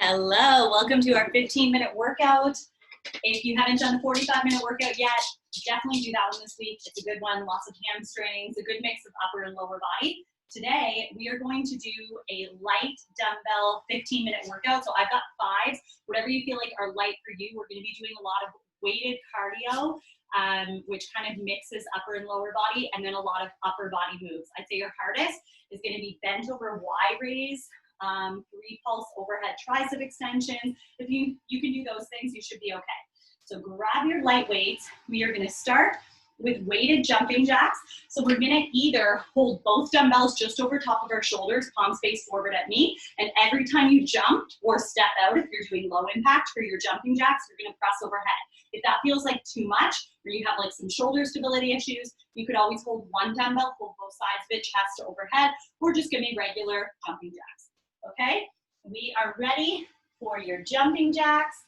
Hello, welcome to our 15-minute workout. If you haven't done the 45-minute workout yet, definitely do that one this week. It's a good one, lots of hamstrings, a good mix of upper and lower body. Today, we are going to do a light dumbbell 15-minute workout. So I've got 5, whatever you feel like are light for you. We're gonna be doing a lot of weighted cardio, which kind of mixes upper and lower body, and then a lot of upper body moves. I'd say your hardest is gonna be bent over Y raise, 3 pulse overhead tricep extensions. If you can do those things, you should be okay. So grab your light weights. We are gonna start with weighted jumping jacks. So we're gonna either hold both dumbbells just over top of our shoulders, palms face forward at me, and every time you jump or step out, if you're doing low impact for your jumping jacks, you're gonna press overhead. If that feels like too much, or you have like some shoulder stability issues, you could always hold one dumbbell, hold both sides of it, chest to overhead, or just give me regular jumping jacks. Okay, we are ready for your jumping jacks.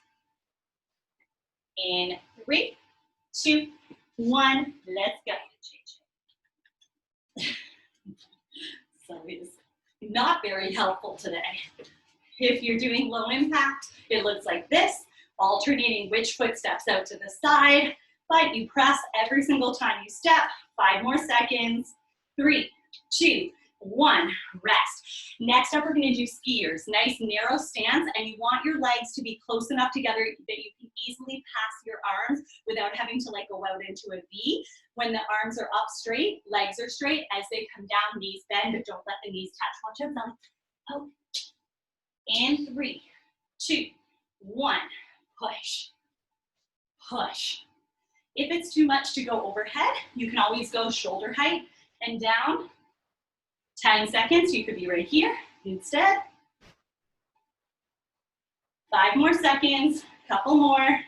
In 3, 2, 1, let's go. So it's not very helpful today. If you're doing low impact, it looks like this, alternating which foot steps out to the side, but you press every single time you step. 5 more seconds. 3, 2, 1, rest. Next up, we're gonna do skiers. Nice narrow stance, and you want your legs to be close enough together that you can easily pass your arms without having to like go out into a V. When the arms are up straight, legs are straight. As they come down, knees bend, but don't let the knees touch. Watch out, belly. Oh. And 3, 2, 1, push, push. If it's too much to go overhead, you can always go shoulder height and down. 10 seconds, you could be right here instead. 5 more seconds, couple more.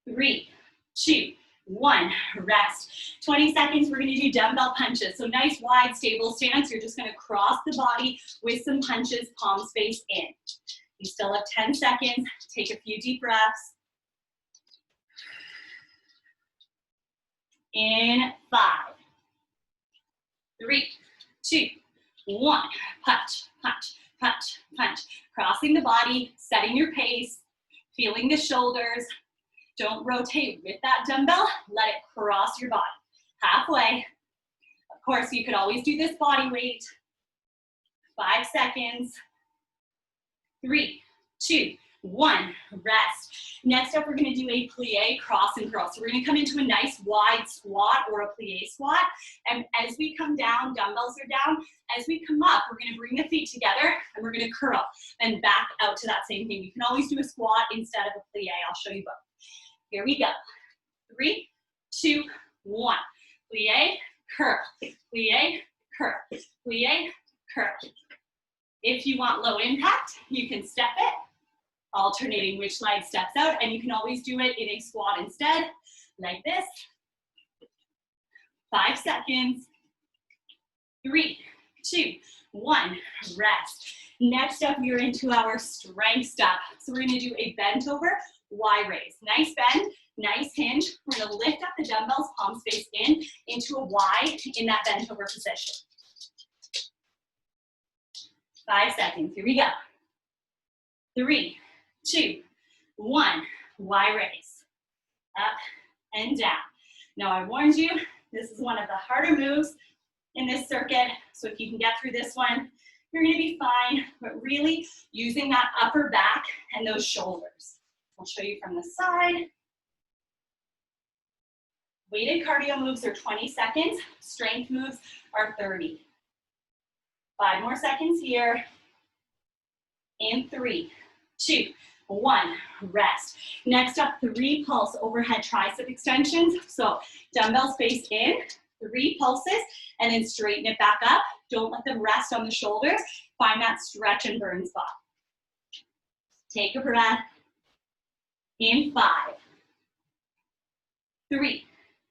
3, 2, 1, rest. 20 seconds, we're gonna do dumbbell punches. So nice wide stable stance. You're just gonna cross the body with some punches, palms face in. You still have 10 seconds. Take a few deep breaths. In 5, 3, 2, 1, punch, punch, punch, punch. Crossing the body, setting your pace, feeling the shoulders. Don't rotate with that dumbbell, let it cross your body. Halfway. Of course, you could always do this body weight. 5 seconds. 3, 2, 1, rest. Next up, we're gonna do a plie, cross and curl. So we're gonna come into a nice wide squat or a plie squat. And as we come down, dumbbells are down. As we come up, we're gonna bring the feet together and we're gonna curl and back out to that same thing. You can always do a squat instead of a plie. I'll show you both. Here we go. 3, 2, 1. Plie, curl, plie, curl, plie, curl. If you want low impact, you can step it, alternating which leg steps out, and you can always do it in a squat instead, like this. 5 seconds. 3, 2, 1, rest. Next up, you're into our strength stuff. So we're gonna do a bent over Y raise. Nice bend, nice hinge. We're gonna lift up the dumbbells, palms face in, into a Y in that bent over position. 5 seconds, here we go. 3, 2, 1, Y raise. Up and down. Now I warned you, this is one of the harder moves in this circuit, so if you can get through this one, you're gonna be fine, but really using that upper back and those shoulders. I'll show you from the side. Weighted cardio moves are 20 seconds, strength moves are 30. 5 more seconds here. In 3, 2, 1, rest. Next up, 3 pulse overhead tricep extensions. So dumbbells face in, 3 pulses, and then straighten it back up. Don't let them rest on the shoulders. Find that stretch and burn spot. Take a breath. In 5, 3,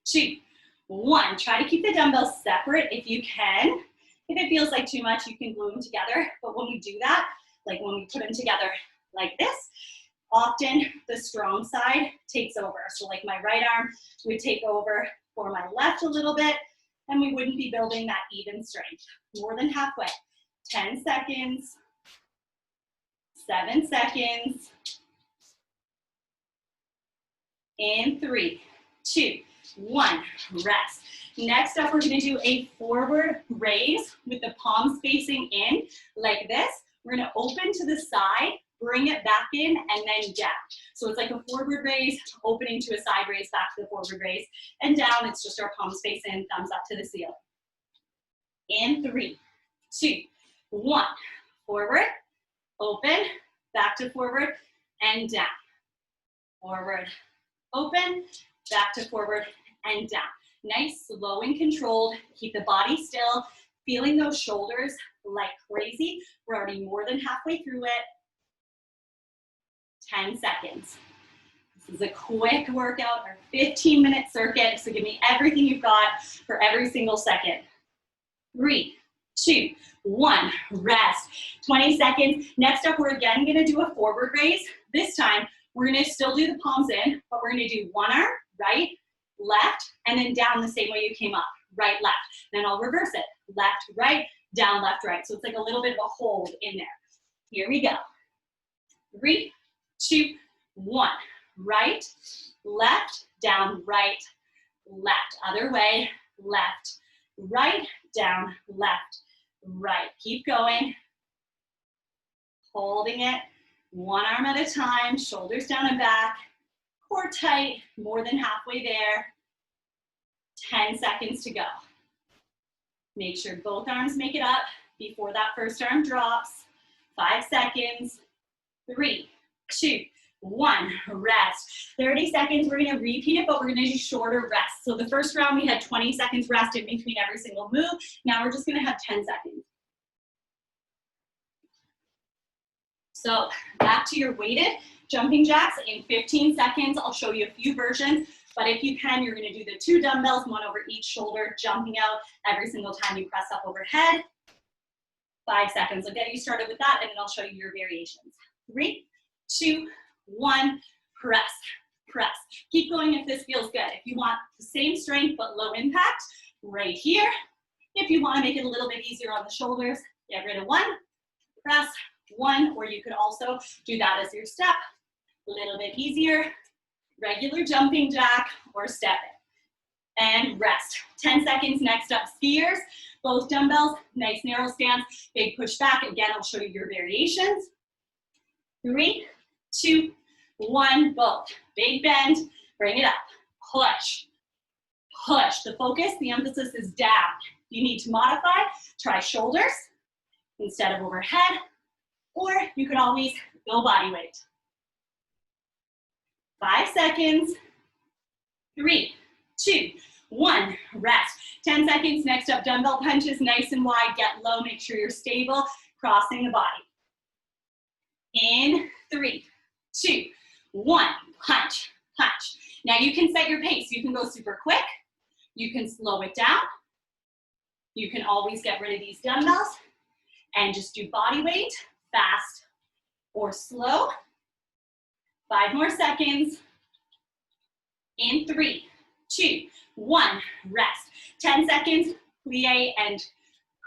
2, 1. Try to keep the dumbbells separate if you can. If it feels like too much, you can glue them together. But when we do that, like when we put them together like this, often the strong side takes over. So like my right arm would take over for my left a little bit, and we wouldn't be building that even strength. More than halfway. 10 seconds. 7 seconds. In 3, 2, 1, rest. Next up, we're gonna do a forward raise with the palms facing in like this. We're gonna open to the side, bring it back in, and then down. So it's like a forward raise, opening to a side raise, back to the forward raise, and down, it's just our palms face in, thumbs up to the ceiling. In 3, 2, 1, forward, open, back to forward, and down. Forward, open, back to forward, and down. Nice, slow and controlled. Keep the body still, feeling those shoulders like crazy. We're already more than halfway through it. 10 seconds. This is a quick workout, our 15-minute circuit, so give me everything you've got for every single second. 3, 2, 1, rest. 20 seconds. Next up, we're again gonna do a forward raise. This time, we're gonna still do the palms in, but we're gonna do one arm, right, left, and then down the same way you came up, right, left. Then I'll reverse it, left, right, down, left, right. So it's like a little bit of a hold in there. Here we go. 3, 2, 1, right, left, down, right, left. Other way, left, right, down, left, right. Keep going. Holding it. One arm at a time, shoulders down and back, core tight, more than halfway there. 10 seconds to go. Make sure both arms make it up before that first arm drops. 5 seconds. 3, 2, 1, rest. 30 seconds, we're gonna repeat it, but we're gonna do shorter rests. So the first round we had 20 seconds rest in between every single move. Now we're just gonna have 10 seconds. So back to your weighted jumping jacks in 15 seconds. I'll show you a few versions, but if you can, you're gonna do the 2 dumbbells, 1 over each shoulder, jumping out every single time you press up overhead. 5 seconds, I'll get you started with that, and then I'll show you your variations. 3, 2, 1, press, press. Keep going if this feels good. If you want the same strength but low impact, right here. If you wanna make it a little bit easier on the shoulders, get rid of 1, press, 1, or you could also do that as your step. A little bit easier, regular jumping jack or step it. And rest. 10 seconds, next up, skiers. Both dumbbells, nice narrow stance, big push back. Again, I'll show you your variations. 3, 2, 1, both. Big bend, bring it up. Push, push. The focus, the emphasis is down. You need to modify, try shoulders instead of overhead. Or you could always go body weight. 5 seconds. 3, 2, 1, rest. 10 seconds, next up, dumbbell punches, nice and wide, get low, make sure you're stable, crossing the body. In 3, 2, 1, punch, punch. Now you can set your pace. You can go super quick. You can slow it down. You can always get rid of these dumbbells and just do body weight. Fast or slow. 5 more seconds. In 3, 2, 1, rest. 10 seconds, plie and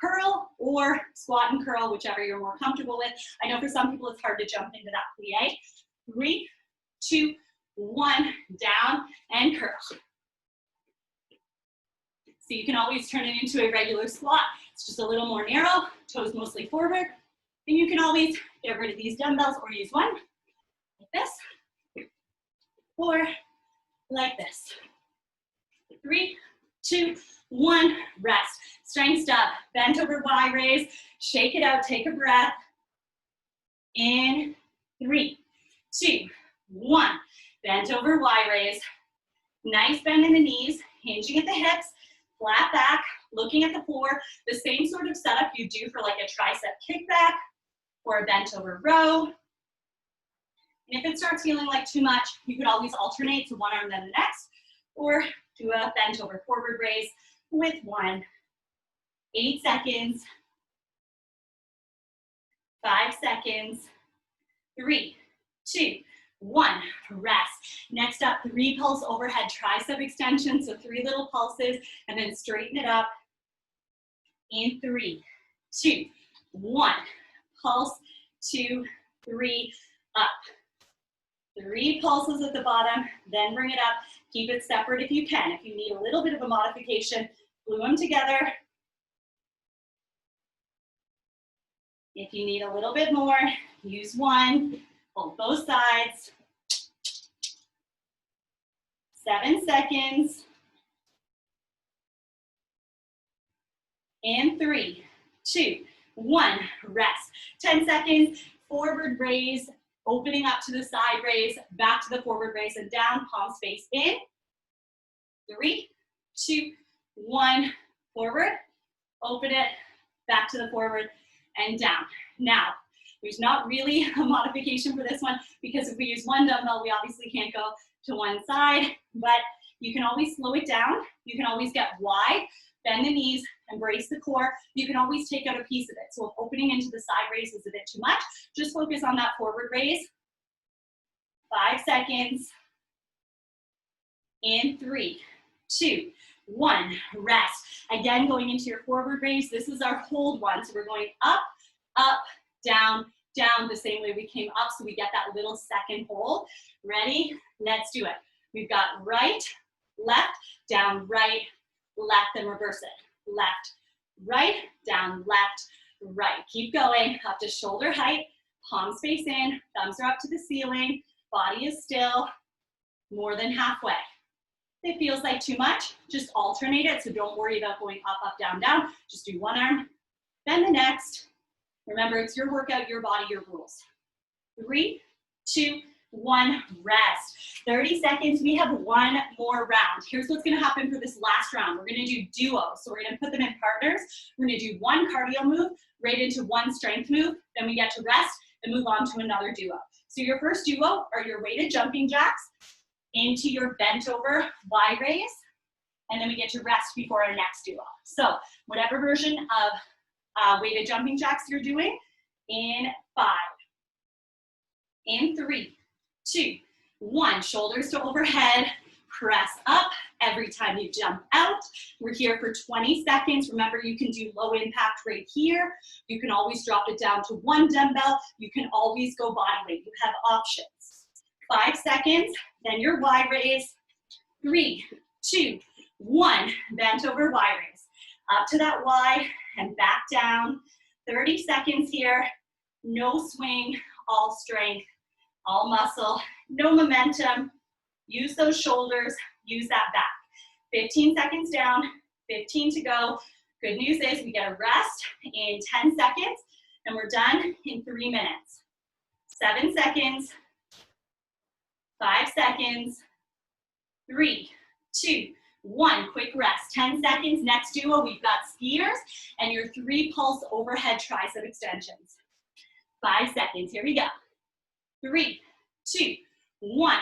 curl, or squat and curl, whichever you're more comfortable with. I know for some people it's hard to jump into that plie. 3, 2, 1, down and curl. So you can always turn it into a regular squat. It's just a little more narrow, toes mostly forward. And you can always get rid of these dumbbells or use one, like this, or like this. 3, 2, 1, rest. Strength step, bent over Y raise, shake it out, take a breath. In 3, 2, 1, bent over Y raise. Nice bend in the knees, hinging at the hips, flat back, looking at the floor. The same sort of setup you do for like a tricep kickback or a bent over row. And if it starts feeling like too much, you could always alternate to one arm then the next, or do a bent over forward raise with 1. 8 seconds. 5 seconds. 3, 2, 1, rest. Next up, 3 pulse overhead tricep extension. So 3 little pulses, and then straighten it up. In 3, 2, 1. Pulse, 2, 3, up. 3 pulses at the bottom, then bring it up. Keep it separate if you can. If you need a little bit of a modification, glue them together. If you need a little bit more, use one, hold both sides. 7 seconds. And 3, 2, 1, rest. 10 seconds, forward raise, opening up to the side raise, back to the forward raise and down, palms face in. 3, 2, 1, forward, open it, back to the forward and down. Now, there's not really a modification for this one because if we use one dumbbell, we obviously can't go to one side, but you can always slow it down. You can always get wide, bend the knees, embrace the core. You can always take out a piece of it. So if opening into the side raise is a bit too much, just focus on that forward raise. 5 seconds. In 3, 2, 1, rest. Again, going into your forward raise. This is our hold one. So we're going up, up, down, down the same way we came up. So we get that little second hold. Ready? Let's do it. We've got right, left, down, right, left, and reverse it. Left, right, down, left, right. Keep going up to shoulder height, palms face in, thumbs are up to the ceiling, body is still, more than halfway. If it feels like too much, just alternate it, so don't worry about going up, up, down, down. Just do one arm, then the next. Remember, it's your workout, your body, your rules. 3, 2, 1, rest. 30 seconds, we have one more round. Here's what's gonna happen for this last round. We're gonna do duos, so we're gonna put them in partners. We're gonna do one cardio move, right into one strength move, then we get to rest and move on to another duo. So your first duo are your weighted jumping jacks into your bent over Y raise, and then we get to rest before our next duo. So whatever version of weighted jumping jacks you're doing, in 5, in 3, 2, 1, shoulders to overhead, press up every time you jump out. We're here for 20 seconds. Remember, you can do low impact right here. You can always drop it down to one dumbbell. You can always go body weight. You have options. 5 seconds, then your Y raise. 3, 2, 1, bent over Y raise. Up to that Y and back down. 30 seconds here. No swing, all strength, all muscle, no momentum. Use those shoulders, use that back. 15 seconds down, 15 to go. Good news is we get a rest in 10 seconds and we're done in 3 minutes. 7 seconds, 5 seconds, 3, 2, 1, quick rest. 10 seconds, next duo, we've got skiers and your 3 pulse overhead tricep extensions. 5 seconds, here we go. 3, 2, 1,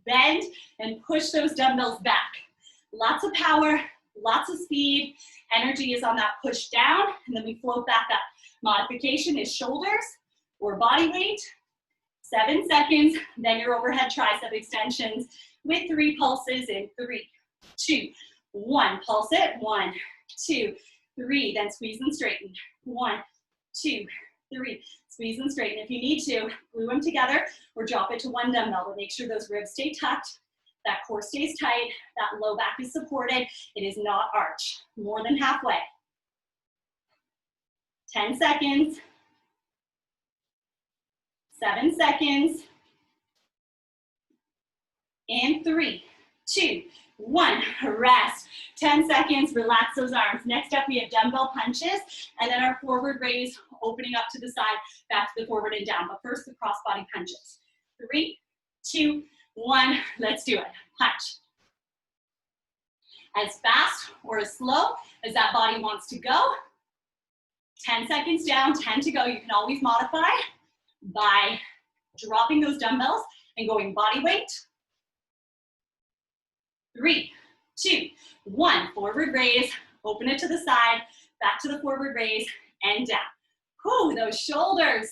bend and push those dumbbells back. Lots of power, lots of speed. Energy is on that push down, and then we float back up. Modification is shoulders or body weight. 7 seconds, then your overhead tricep extensions with 3 pulses in 3, 2, 1. Pulse it, 1, 2, 3. Then squeeze and straighten. 1, 2, 3. Squeeze and straighten. If you need to, glue them together or drop it to one dumbbell, but make sure those ribs stay tucked, that core stays tight, that low back is supported. It is not arch. More than halfway. 10 seconds. 7 seconds. And 3, 2, 1, rest. 10 seconds, relax those arms. Next up, we have dumbbell punches, and then our forward raise, opening up to the side, back to the forward and down. But first, the cross-body punches. 3, 2, 1, let's do it. Punch. As fast or as slow as that body wants to go. 10 seconds down, 10 to go. You can always modify by dropping those dumbbells and going body weight. 3, 2, 1, forward raise, open it to the side, back to the forward raise, and down. Whew, those shoulders.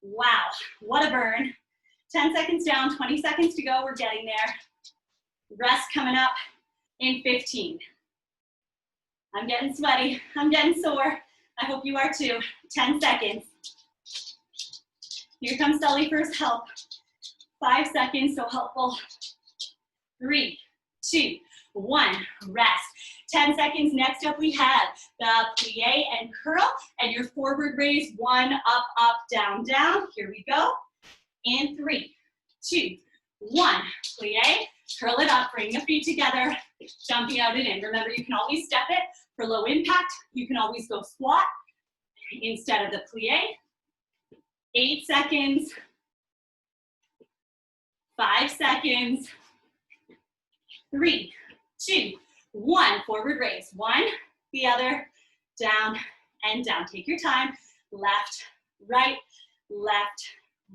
Wow, what a burn. 10 seconds down, 20 seconds to go, we're getting there. Rest coming up in 15. I'm getting sweaty, I'm getting sore. I hope you are too. 10 seconds. Here comes Sully for his help. 5 seconds, so helpful. 3, 2, 1, rest. 10 seconds, next up we have the plie and curl, and your forward raise, 1, up, up, down, down. Here we go. In 3, 2, 1, plie, curl it up, bring the feet together, jumping out and in. Remember, you can always step it for low impact. You can always go squat instead of the plie. 8 seconds, 5 seconds, 3, 2, 1, forward raise. 1, the other, down and down. Take your time. Left, right, left,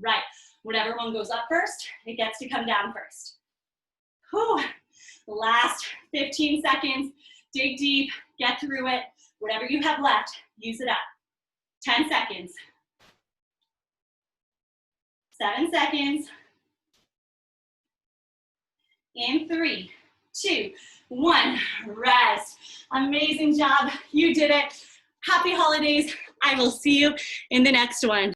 right. Whatever one goes up first, it gets to come down first. Whew. Last 15 seconds. Dig deep, get through it. Whatever you have left, use it up. 10 seconds. 7 seconds. In 3, 2, 1, rest. Amazing job. You did it. Happy holidays. I will see you in the next one.